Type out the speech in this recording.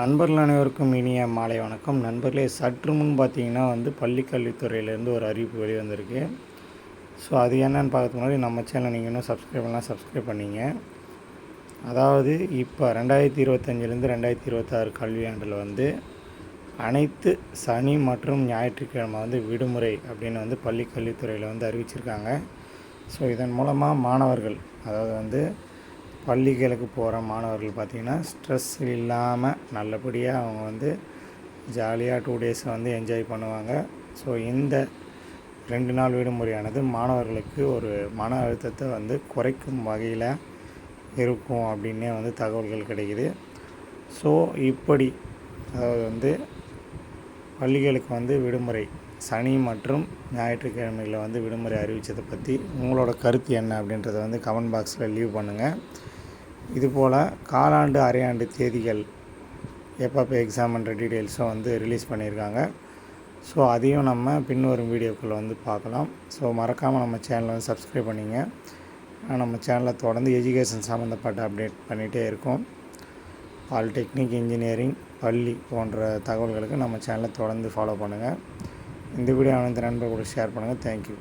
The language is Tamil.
நண்பர்கள் அனைவருக்கும் இனிய மாலை வணக்கம். நண்பர்களே, சற்று முன் பார்த்தீங்கன்னா பள்ளிக்கல்வித்துறையிலேருந்து ஒரு அறிவிப்பு வெளிவந்திருக்கு. ஸோ அது என்னென்னு பார்க்கறதுக்கு முன்னாடி நம்ம சேனலை நீங்கள் இன்னும் சப்ஸ்கிரைப் பண்ணிங்க. அதாவது இப்போ 2025லேருந்து 2026 கல்வியாண்டில் அனைத்து சனி மற்றும் ஞாயிற்றுக்கிழமை விடுமுறை அப்படின்னு பள்ளிக்கல்வித்துறையில் அறிவிச்சிருக்காங்க. ஸோ இதன் மூலமாக மாணவர்கள், அதாவது பள்ளிகளுக்கு போகிற மாணவர்கள் பார்த்திங்கன்னா ஸ்ட்ரெஸ் இல்லாமல் நல்லபடியாக அவங்க ஜாலியாக 2 days என்ஜாய் பண்ணுவாங்க. ஸோ இந்த 2 நாள் விடுமுறையானது மாணவர்களுக்கு ஒரு மன அழுத்தத்தை குறைக்கும் வகையில் இருக்கும் அப்படின்னே தகவல்கள் கிடைக்குது. ஸோ இப்படி அதாவது பள்ளிகளுக்கு விடுமுறை சனி மற்றும் ஞாயிற்றுக்கிழமைகளில் விடுமுறை அறிவித்ததை பற்றி உங்களோட கருத்து என்ன அப்படின்றத கமெண்ட் பாக்ஸில் லீவ் பண்ணுங்கள். இதுபோல் காலாண்டு அரையாண்டு தேதிகள் எப்போ எக்ஸாம்ன்ற டீட்டெயில்ஸும் ரிலீஸ் பண்ணியிருக்காங்க. ஸோ அதையும் நம்ம பின்வரும் வீடியோக்கள் பார்க்கலாம். ஸோ மறக்காமல் நம்ம சேனலை சப்ஸ்கிரைப் பண்ணிங்க. நம்ம சேனலில் தொடர்ந்து எஜுகேஷன் சம்மந்தப்பட்ட அப்டேட் பண்ணிகிட்டே இருக்கோம். பாலிடெக்னிக், இன்ஜினியரிங், பள்ளி போன்ற தகவல்களுக்கு நம்ம சேனலை தொடர்ந்து ஃபாலோ பண்ணுங்கள். இந்த வீடியோ நண்பர்கள் கூட ஷேர் பண்ணுங்கள். தேங்க்யூ.